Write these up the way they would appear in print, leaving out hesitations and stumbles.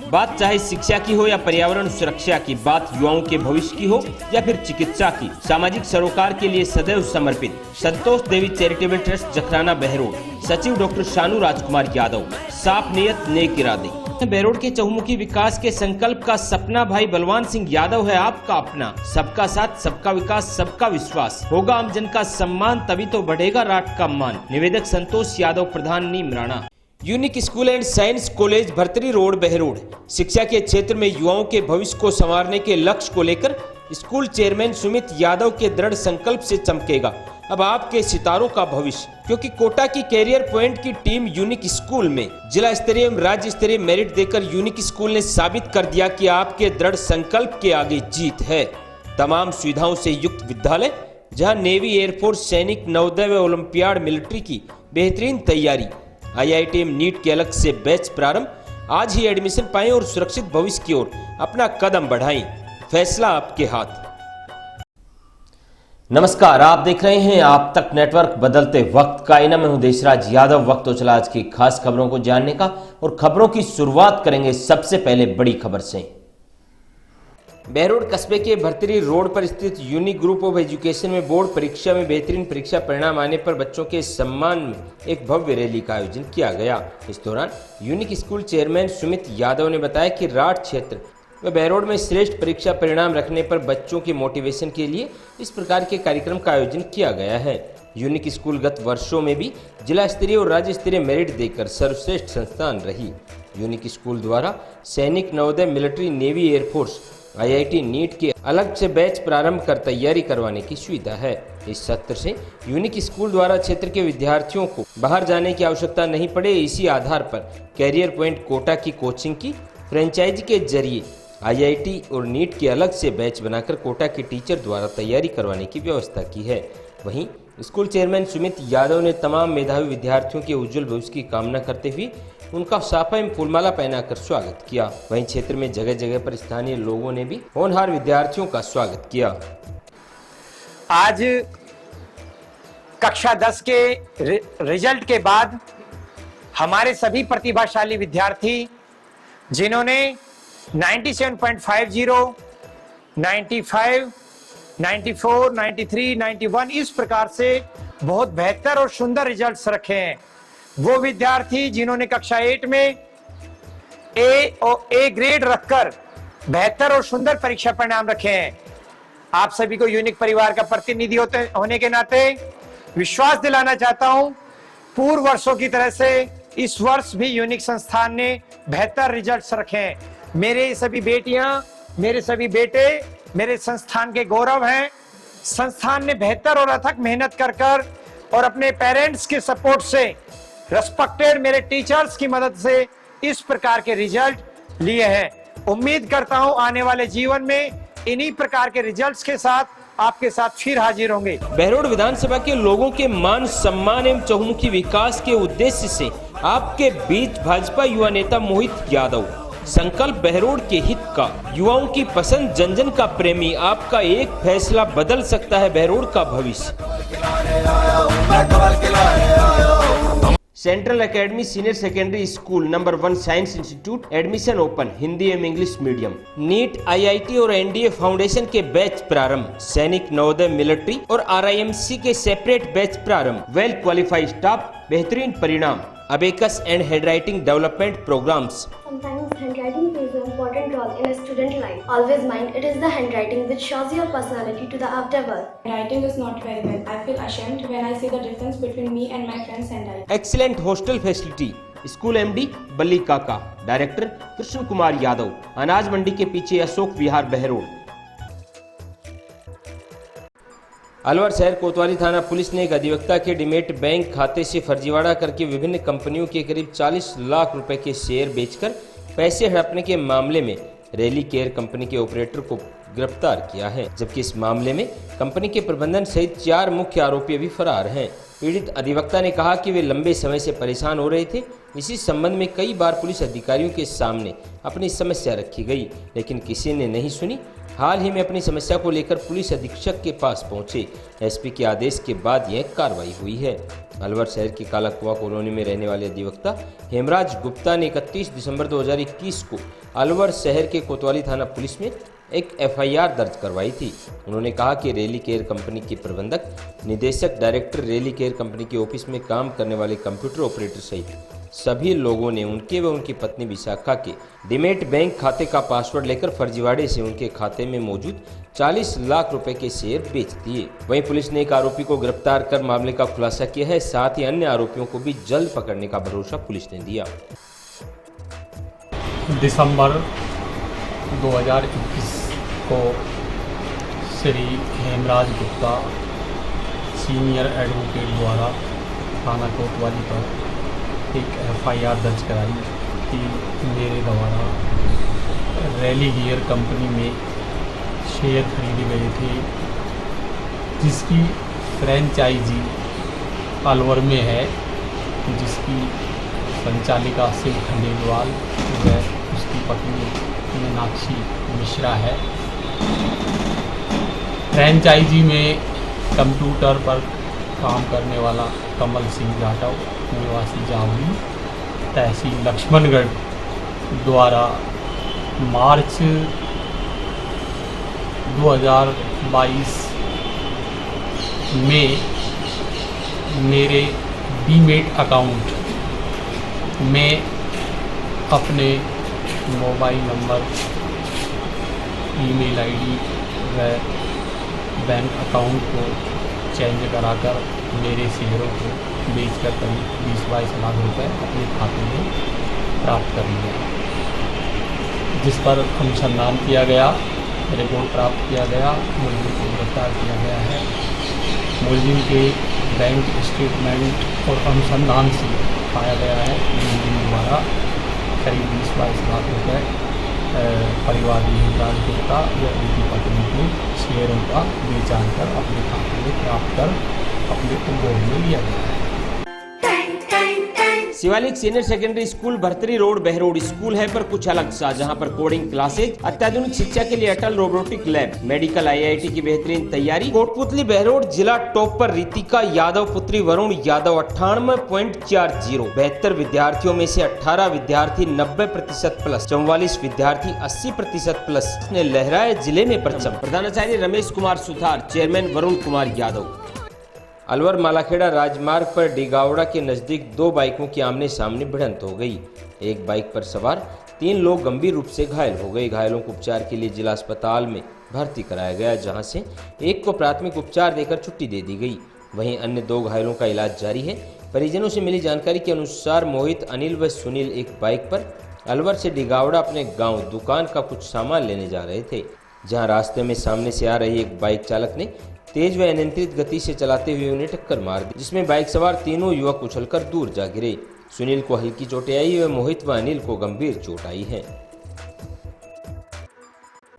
बात चाहे शिक्षा की हो या पर्यावरण सुरक्षा की, बात युवाओं के भविष्य की हो या फिर चिकित्सा की, सामाजिक सरोकार के लिए सदैव समर्पित संतोष देवी चैरिटेबल ट्रस्ट जखराना बहरोड, सचिव डॉक्टर शानू राजकुमार यादव, साफ नियत नेक इरादे। बहरोड के चहुमुखी विकास के संकल्प का सपना भाई बलवान सिंह यादव है आपका अपना। सबका साथ, सबका विकास, सबका विश्वास, होगा आमजन का सम्मान, तभी तो बढ़ेगा राट का मान। निवेदक संतोष यादव, प्रधान Neemrana. Unique school and science college Bhartari road Behror शिक्षा के क्षेत्र में युवाओं के भविष्य को संवारने के लक्ष्य को लेकर स्कूल चेयरमैन सुमित यादव के दृढ़ संकल्प से चमकेगा अब आपके सितारों का भविष्य, क्योंकि कोटा की कैरियर पॉइंट की टीम यूनिक स्कूल में जिला स्तरीय एवं राज्य स्तरीय मेरिट देकर यूनिक स्कूल ने साबित कर दिया कि आपके दृढ़ संकल्प के आगे जीत है। तमाम सुविधाओं से युक्त विद्यालय, जहां नेवी, एयरफोर्स, सैनिक, नवोदय व ओलंपियाड, मिलिट्री की बेहतरीन तैयारी, IIT नीट के अलग से बैच प्रारंभ। आज ही एडमिशन पाएं और सुरक्षित भविष्य की ओर अपना कदम बढ़ाएं। फैसला आपके हाथ। नमस्कार, आप देख रहे हैं आप तक नेटवर्क। बदलते वक्त का आईना, मैं हूं देशराज यादव। वक्त हो चला आज की खास खबरों को जानने का, और खबरों की शुरुआत करेंगे सबसे पहले बड़ी खबर से। बहरोड कस्बे के भर्तरी रोड पर स्थित यूनिक ग्रुप ऑफ एजुकेशन में बोर्ड परीक्षा में बेहतरीन परीक्षा परिणाम आने पर बच्चों के सम्मान में एक भव्य रैली का आयोजन किया गया। इस दौरान unique school chairman Sumit Yadav ने बताया कि राठ क्षेत्र व बहरोड में श्रेष्ठ परीक्षा परिणाम रखने पर बच्चों के मोटिवेशन के लिए इस प्रकार के कार्यक्रम का आयोजन किया गया है। यूनिक स्कूल गत वर्षों में भी जिला स्तरीय और राज्य स्तरीय मेरिट देकर सर्वश्रेष्ठ संस्थान रही। यूनिक स्कूल द्वारा सैनिक, Navodaya, military, navy, air force, IIT NEET के अलग से बैच प्रारंभ कर तैयारी करवाने की सुविधा है। इस सत्र से यूनिक स्कूल द्वारा क्षेत्र के विद्यार्थियों को बाहर जाने की आवश्यकता नहीं पड़े। इसी आधार पर कैरियर पॉइंट कोटा की कोचिंग की फ्रेंचाइजी के जरिए IIT और नीट के अलग से बैच बनाकर कोटा के टीचर द्वारा तैयारी करवाने की व्यवस्था की है। वहीं स्कूल चेयरमैन सुमित यादव ने तमाम मेधावी विद्यार्थियों के उज्जवल भविष्य की कामना करते हुए उनका साफा एवं फूलमाला पहनाकर स्वागत किया। वहीं क्षेत्र में जगह जगह पर स्थानीय लोगों ने भी होनहार विद्यार्थियों का स्वागत किया। आज कक्षा 10 के रिजल्ट के बाद हमारे सभी प्रतिभाशाली विद्यार्थी जिन्होंने 97.50, 95, 94, 93, 91 इस प्रकार से बहुत बेहतर और सुंदर रिजल्ट्स रखे हैं, वो विद्यार्थी जिन्होंने कक्षा 8 में ए ग्रेड रखकर बेहतर और सुंदर परीक्षा परिणाम रखे हैं, आप सभी को यूनिक परिवार का प्रतिनिधि होने के नाते विश्वास दिलाना चाहता हूं, पूर्व वर्षों की तरह से इस वर्ष भी यूनिक संस्थान ने बेहतर रिजल्ट्स रखे हैं। मेरे सभी बेटियां, मेरे सभी बेटे मेरे संस्थान के गौरव हैं। संस्थान ने बेहतर और अथक मेहनत कर और अपने पेरेंट्स के सपोर्ट से, रेस्पेक्टेड मेरे टीचर्स की मदद से इस प्रकार के रिजल्ट लिए हैं। उम्मीद करता हूं आने वाले जीवन में इन्हीं प्रकार के रिजल्ट्स के साथ आपके साथ फिर हाजिर होंगे। बहरोड विधानसभा के लोगों के मान सम्मान एवं चहुमुखी विकास के उद्देश्य से आपके बीच भाजपा युवा नेता मोहित यादव। संकल्प बहरोड के हित का, युवाओं की पसंद, जन जन का प्रेमी। आपका एक फैसला बदल सकता है बहरोड का भविष्य। Central academy senior secondary school number 1 science institute admission open, Hindi एवं इंग्लिश मीडियम। नीट, IIT और NDA फाउंडेशन के बैच प्रारंभ। सैनिक, नवोदय, मिलिट्री और RIMC के सेपरेट बैच प्रारंभ। वेल क्वालिफाइड स्टाफ, बेहतरीन परिणाम। Abacus and handwriting development programmes. Sometimes handwriting plays an important role in a student life. Always mind, it is the handwriting which shows your personality to the outer world. Writing is not very well. I feel ashamed when I see the difference between me and my friends' handwriting. Excellent hostel facility. School MD बल्ली काका, director Krishna Kumar Yadav, अनाज मंडी के पीछे अशोक विहार बहरोड। अलवर शहर कोतवाली थाना police ने एक अधिवक्ता के डीमेट बैंक खाते से फर्जीवाड़ा करके विभिन्न कंपनियों के करीब 40 लाख रुपए के शेयर बेचकर पैसे हड़पने के मामले में रैली केयर कंपनी के ऑपरेटर को गिरफ्तार किया है, जबकि इस मामले में कंपनी के प्रबंधन सहित 4 मुख्य आरोपी अभी फरार हैं। पीड़ित अधिवक्ता ने कहा कि वे लंबे समय से परेशान हो रहे थे। इसी संबंध में कई बार पुलिस अधिकारियों के सामने अपनी समस्या रखी गई, लेकिन किसी ने नहीं सुनी। हाल ही में अपनी समस्या को लेकर पुलिस अधीक्षक के पास पहुंचे। एसपी के आदेश के बाद यह कार्रवाई हुई है। अलवर शहर की काला कुआं कॉलोनी में रहने वाले अधिवक्ता हेमराज गुप्ता ने 31 दिसंबर 2021 को अलवर शहर के कोतवाली थाना पुलिस में एक एफआईआर दर्ज करवाई थी। उन्होंने कहा कि रेली केयर कंपनी के प्रबंधक, निदेशक, डायरेक्टर, रेली केयर कंपनी के ऑफिस में काम करने वाले कंप्यूटर ऑपरेटर सहित सभी लोगों ने उनके व उनकी पत्नी विशाखा के डीमैट बैंक खाते का पासवर्ड लेकर फर्जीवाड़े से उनके खाते में मौजूद 40 लाख रुपए के शेयर बेच दिए। वहीं पुलिस ने एक आरोपी को गिरफ्तार कर मामले का खुलासा किया है। साथ ही अन्य आरोपियों को भी जल्द पकड़ने का भरोसा पुलिस ने दिया। दिसंबर 2021 को श्री हेमराज गुप्ता सीनियर एडवोकेट द्वारा थाना कोतवाली पर एक एफआईआर दर्ज कराई कि मेरे द्वारा रैली गियर कंपनी में शेयर खरीदे गए थे, जिसकी फ्रेंचाइजी अलवर में है, जिसकी संचालिका शिव खंडेलवाल व उसकी पत्नी मीनाक्षी मिश्रा है। फ्रेंचाइजी में कंप्यूटर पर काम करने वाला कमल सिंह जाटव निवासी जावली तहसील लक्ष्मणगढ़ द्वारा मार्च 2022 में मेरे डीमैट अकाउंट में अपने मोबाइल नंबर, ईमेल आईडी व बैंक अकाउंट को चेंज कराकर मेरे शेयरों को बेचकर करीब 20-22 लाख रुपए अपने खाते में प्राप्त कर लिया, जिस पर अनुसंधान किया गया, रिपोर्ट प्राप्त किया गया, मुलजिम को गिरफ्तार किया गया है। मुलजिम के बैंक स्टेटमेंट और अनुसंधान से पाया गया है कि मुलजिम द्वारा करीब 20-22 लाख रुपए परिवादी हेमराज गुप्ता व उनकी पत्नी के शेयरों का बेचान कर अपने खाते में प्राप्त कर अपने उपभोग में लिया गया है। Shivalik senior secondary school Bhartari road Behror school है पर कुछ अलग सा, जहां पर कोडिंग क्लासेज, अत्याधुनिक शिक्षा के लिए अटल रोबोटिक लैब, मेडिकल आईआईटी की बेहतरीन तैयारी। कोटपुतली बहरोड जिला टॉप पर रितिका यादव पुत्री वरुण यादव 98.40। 72 विद्यार्थियों में से 18 विद्यार्थी 90% प्लस, 44 विद्यार्थी 80% प्लस ने लहराए जिले में परचम। प्रधानाचार्य रमेश कुमार सुथार, चेयरमैन वरुण कुमार यादव। अलवर मालाखेड़ा राजमार्ग पर डिगावड़ा के नजदीक दो बाइकों की आमने सामने भिड़ंत हो गई। एक बाइक पर सवार 3 लोग गंभीर रूप से घायल हो गए। घायलों को उपचार के लिए जिला अस्पताल में भर्ती कराया गया, जहां से एक को प्राथमिक उपचार देकर छुट्टी दे दी गई। वहीं अन्य 2 घायलों का इलाज जारी है। परिजनों से मिली जानकारी के अनुसार मोहित, अनिल व सुनील एक बाइक पर अलवर से डिगावड़ा अपने गाँव दुकान का कुछ सामान लेने जा रहे थे, जहाँ रास्ते में सामने से आ रही एक बाइक चालक ने तेज व अनियंत्रित गति से चलाते हुए उन्हें टक्कर मार दी, जिसमें बाइक सवार तीनों युवक उछलकर दूर जा गिरे। सुनील को हल्की चोटें आई व मोहित व अनिल को गंभीर चोट आई है।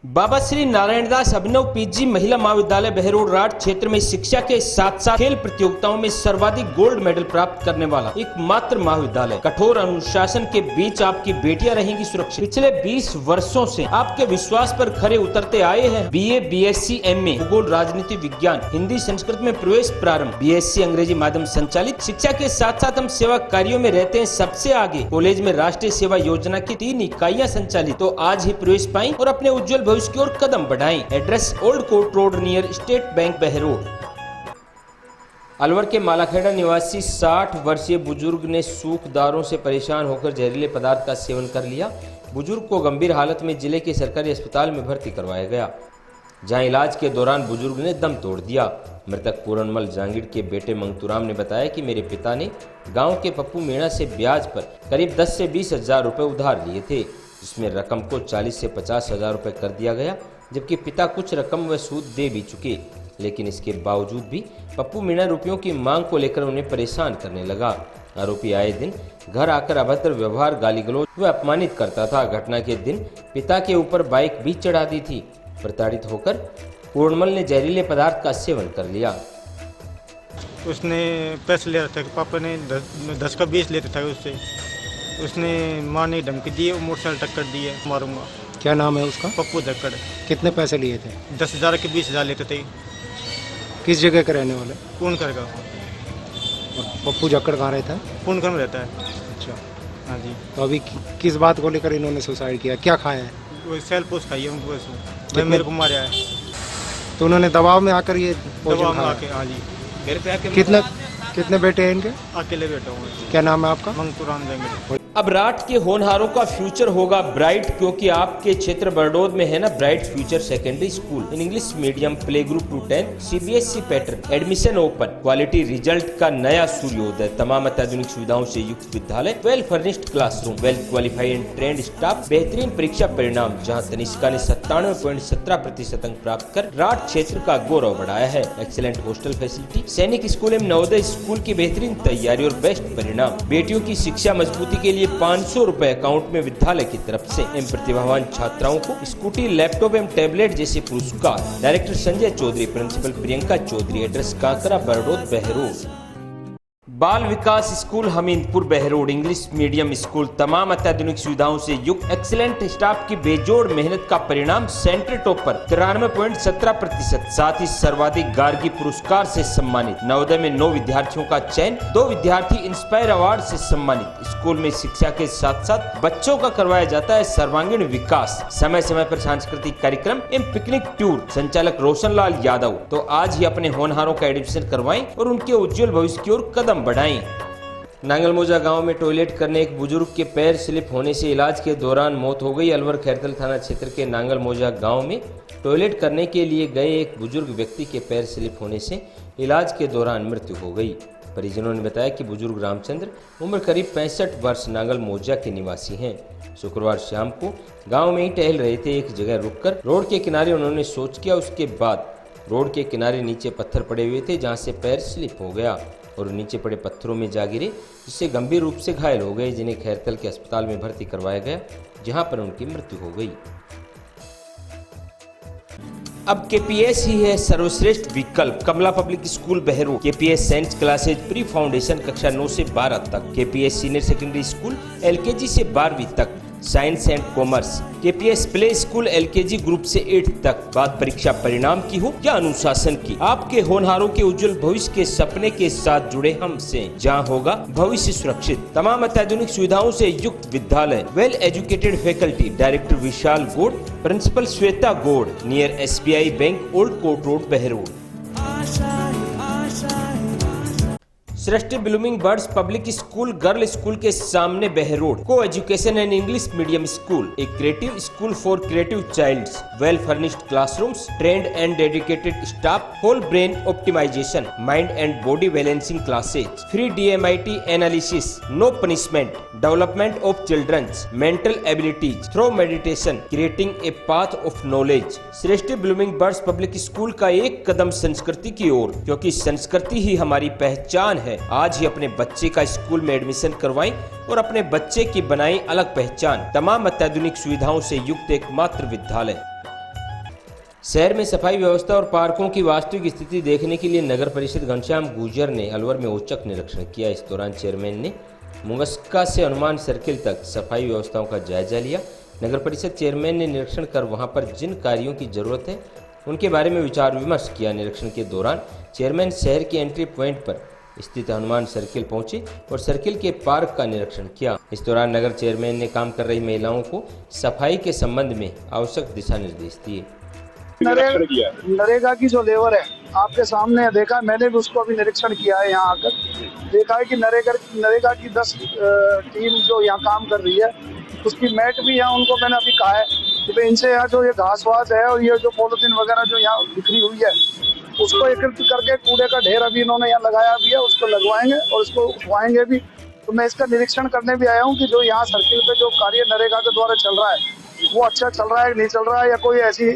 बाबा श्री नारायण दास अभिनव पीजी महिला महाविद्यालय बहरोड राठ क्षेत्र में शिक्षा के साथ साथ खेल प्रतियोगिताओं में सर्वाधिक गोल्ड मेडल प्राप्त करने वाला एकमात्र महाविद्यालय। कठोर अनुशासन के बीच आपकी बेटियां रहेंगी सुरक्षित। पिछले 20 वर्षों से आपके विश्वास पर खरे उतरते आए हैं। बीए, बीएससी, एमए भूगोल, राजनीति विज्ञान, हिंदी, संस्कृत में प्रवेश प्रारंभ, बीएससी अंग्रेजी माध्यम संचालित। शिक्षा के साथ साथ हम सेवा कार्यों में रहते हैं सबसे आगे। कॉलेज में राष्ट्रीय सेवा योजना की 3 इकाइयाँ संचालित। तो आज ही प्रवेश पाएं और अपने उज्जवल भविष्य की ओर कदम बढ़ाएं। Address old court road near state bank Behror. Alwar के मालाखेड़ा निवासी 60 वर्षीय बुजुर्ग ने सूखदारों से परेशान होकर जहरीले पदार्थ का सेवन कर लिया। बुजुर्ग को गंभीर हालत में जिले के सरकारी अस्पताल में भर्ती करवाया गया, जहां इलाज के दौरान बुजुर्ग ने दम तोड़ दिया। मृतक पूरनमल जांगीर के बेटे मंगतूराम ने बताया कि मेरे पिता ने गांव के पप्पू मीणा से ब्याज पर करीब 10 से 20 हजार रुपए उधार लिए थे, जिसमें रकम को 40 से 50 हजार रुपए कर दिया गया, जबकि पिता कुछ रकम व सूद दे भी चुके। लेकिन इसके बावजूद भी पप्पू मीणा रुपयों की मांग को लेकर उन्हें परेशान करने लगा। आरोपी आए दिन घर आकर अभद्र व्यवहार, गाली गलौज व अपमानित करता था। घटना के दिन पिता के ऊपर बाइक भी चढ़ा दी थी। प्रताड़ित होकर पूर्णमल ने जहरीले पदार्थ का सेवन कर लिया। उसने पैसे ले रहा था, पापा ने 10 का 20 लेते थे उससे। उसने मारने की धमकी दी, मोटरसाइकिल टक्कर दी है, मारूंगा। क्या नाम है उसका? पप्पू धक्कड़। कितने पैसे लिए थे? 10,000 के 20,000 लेते थे। किस जगह के रहने वाले? पूनकर का। और पप्पू जक्कड़ कहाँ रहता है? पूनकर में रहता है। अच्छा, हाँ जी। तो अभी किस बात को लेकर इन्होंने सुसाइड किया? क्या खाया है? वो सेल पोस्ट खाई है उनको, वैसे मेरे को मारा है तो उन्होंने दबाव में आकर ये भोजन दबाव में खाया? आके। हाँ जी। घर पे आके कितने बेटे हैं इनके? अकेले बैठा हूँ। क्या नाम है आपका? मंगतुराम देंगे। अब राठ के होनहारों का फ्यूचर होगा ब्राइट, क्योंकि आपके क्षेत्र बरडोद में है ना bright future secondary school in English medium play group to 10 CBSE pattern, admission open, quality result का नया सूर्योदय, तमाम अत्याधुनिक सुविधाओं से युक्त विद्यालय, well furnished classroom, well qualified and trained staff, बेहतरीन परीक्षा परिणाम, जहां तनिष्का ने 97.17% अंक प्राप्त कर राठ क्षेत्र का गौरव बढ़ाया है। एक्सीलेंट हॉस्टल फैसिलिटी, सैनिक स्कूल एवं नवोदय स्कूल की बेहतरीन तैयारी और बेस्ट परिणाम, बेटियों की शिक्षा मजबूती के लिए 500 रुपए अकाउंट में विद्यालय की तरफ से, एवं प्रतिभावान छात्राओं को स्कूटी, लैपटॉप एवं टैबलेट जैसे पुरस्कार। Director Sanjay Chaudhary, principal Priyanka Chaudhary, address Kankra Bardod Behror. Bal Vikas school Hamidpur Behror, English medium school, तमाम अत्याधुनिक सुविधाओं से युक्त, एक्सीलेंट स्टाफ की बेजोड़ मेहनत का परिणाम, सेंटर टॉपर 93.17%, साथ ही सर्वाधिक गार्गी पुरस्कार से सम्मानित। नवोदय में 9 विद्यार्थियों का चयन, 2 विद्यार्थी इंस्पायर अवार्ड से सम्मानित। स्कूल में शिक्षा के साथ साथ बच्चों का करवाया जाता है सर्वांगीण विकास, समय समय पर सांस्कृतिक कार्यक्रम एवं पिकनिक टूर। संचालक रोशन लाल यादव। तो आज ही अपने होनहारों का एडमिशन करवाएं और उनके उज्जवल भविष्य की ओर कदम बढ़ाएं। नांगलमोजा गांव में टॉयलेट करने एक बुजुर्ग के पैर स्लिप होने से इलाज के दौरान मौत हो गई। अलवर खैरतल थाना क्षेत्र के नांगलमोजा गांव में टॉयलेट करने के लिए गए एक बुजुर्ग व्यक्ति के पैर स्लिप होने से इलाज के दौरान मृत्यु हो गई। परिजनों ने बताया कि बुजुर्ग रामचंद्र उम्र करीब 65 वर्ष नांगलमोजा के निवासी हैं। शुक्रवार शाम को गाँव में ही टहल रहे थे। एक जगह रुककर रोड के किनारे उन्होंने शौच किया। उसके बाद रोड के किनारे नीचे पत्थर पड़े हुए थे, जहाँ से पैर स्लिप हो गया और नीचे पड़े पत्थरों में जा गिरे, जिससे गंभीर रूप से घायल हो गए, जिन्हें खैरतल के अस्पताल में भर्ती करवाया गया, जहां पर उनकी मृत्यु हो गई। अब KPS ही है सर्वश्रेष्ठ विकल्प। Kamla public school Behror, KPS science classes pre foundation कक्षा 9 से 12 तक, KPS senior secondary school LKG से 12वीं तक, science and commerce, KPS play school LKG group से 8 तक। बात परीक्षा परिणाम की हो या अनुशासन की, आपके होनहारों के उज्जवल भविष्य के सपने के साथ जुड़े हमसे, जहां होगा भविष्य सुरक्षित। तमाम अत्याधुनिक सुविधाओं से युक्त विद्यालय, well educated faculty. Director Vishal Gaur, principal Shweta Gaur, near SBI bank, old court road Behror. Srishti blooming birds public school girl school के सामने Behror, co education and English medium school, एक creative school for creative childs, well furnished classrooms, trained and dedicated staff, whole brain optimization, mind and body balancing classes, free DMIT analysis, no punishment, development of childrens mental abilities through meditation, creating a path of knowledge. Srishti blooming birds public school का एक कदम संस्कृति की ओर, क्योंकि संस्कृति ही हमारी पहचान है। आज ही अपने बच्चे का स्कूल में एडमिशन करवाएं और अपने बच्चे की बनाएं अलग पहचान। तमाम अत्याधुनिक सुविधाओं से युक्त एकमात्र विद्यालय। शहर में सफाई व्यवस्था और पार्कों की वास्तविक स्थिति देखने के लिए नगर परिषद घनश्याम गुर्जर ने अलवर में औचक निरीक्षण किया। इस दौरान चेयरमैन ने मुंगस्का से हनुमान सर्किल तक सफाई व्यवस्थाओं का जायजा लिया। नगर परिषद चेयरमैन ने निरीक्षण कर वहां पर जिन कार्यों की जरूरत है उनके बारे में विचार विमर्श किया। निरीक्षण के दौरान चेयरमैन शहर के एंट्री पॉइंट पर स्थित हनुमान सर्किल पहुंचे और सर्किल के पार्क का निरीक्षण किया। इस दौरान नगर चेयरमैन ने काम कर रही महिलाओं को सफाई के संबंध में आवश्यक दिशा निर्देश दिए। नरेगा की जो लेबर है आपके सामने देखा, मैंने भी उसको अभी निरीक्षण किया है। यहाँ आकर देखा है कि नरेगा की 10 टीम जो यहाँ काम कर रही है, उसकी मैट भी यहाँ उनको मैंने अभी कहा है कि इनसे यहाँ जो ये घास वास है और ये जो पॉलिथीन वगैरह जो यहाँ बिखरी हुई है उसको एकत्रित करके कूड़े का ढेर अभी इन्होंने यहाँ लगाया भी है, उसको लगवाएंगे और उसको उठवाएंगे भी। तो मैं इसका निरीक्षण करने भी आया हूँ कि जो यहाँ सर्किल पे जो कार्य नरेगा के द्वारा चल रहा है वो अच्छा चल रहा है नहीं चल रहा है, या कोई ऐसी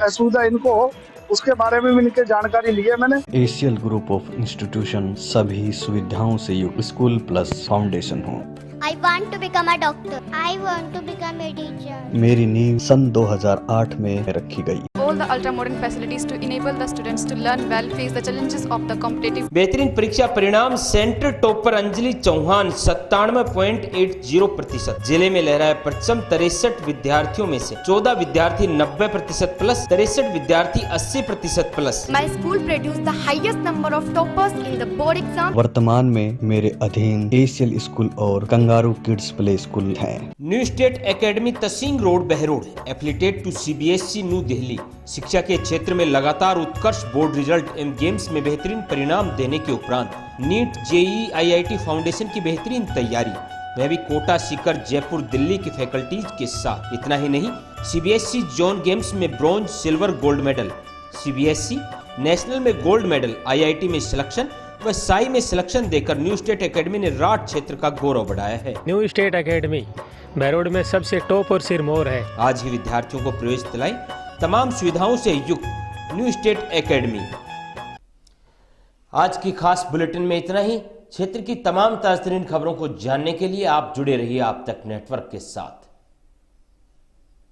असुविधा इनको हो, उसके बारे में भी इनके जानकारी ली है मैंने। एशियल ग्रुप ऑफ इंस्टीट्यूशन सभी सुविधाओं से युक्त स्कूल प्लस फाउंडेशन हो। I want to become a doctor. I want to become a teacher. मेरी नींव सन 2008 में रखी गई। All the ultra modern facilities to enable the students to learn well, face the challenges of the competitive. बेहतरीन परीक्षा परिणाम centre topper Anjali Chauhan 97.80%। जिले में लहराए प्रथम 63 विद्यार्थियों में से 14 विद्यार्थी 90% प्लस, 63 विद्यार्थी 80% plus. My school produced the highest number of toppers in the board exam. वर्तमान में मेरे अधीन एशियल स्कूल और कंगारू किड्स प्ले स्कूल है। न्यू स्टेट एकेडमी तसींग road Behror, affiliated to CBSE New Delhi. शिक्षा के क्षेत्र में लगातार उत्कृष्ट बोर्ड रिजल्ट एवं गेम्स में बेहतरीन परिणाम देने के उपरांत नीट, JEE, IIT फाउंडेशन की बेहतरीन तैयारी। वह भी कोटा, सीकर, जयपुर, दिल्ली की फैकल्टीज के साथ। इतना ही नहीं, CBSE जोन गेम्स में bronze, silver, gold medal, CBSE national में गोल्ड मेडल, IIT में सिलेक्शन व साई में सिलेक्शन देकर न्यू स्टेट एकेडमी ने राठ क्षेत्र का गौरव बढ़ाया है। न्यू स्टेट एकेडमी बहरोड में सबसे टॉप और सिरमौर है। आज ही विद्यार्थियों को प्रवेश दिलाई तमाम सुविधाओं से युक्त न्यू स्टेट एकेडमी। आज की खास बुलेटिन में इतना ही। क्षेत्र की तमाम ताज़ा खबरों को जानने के लिए आप जुड़े रहिए आप तक नेटवर्क के साथ।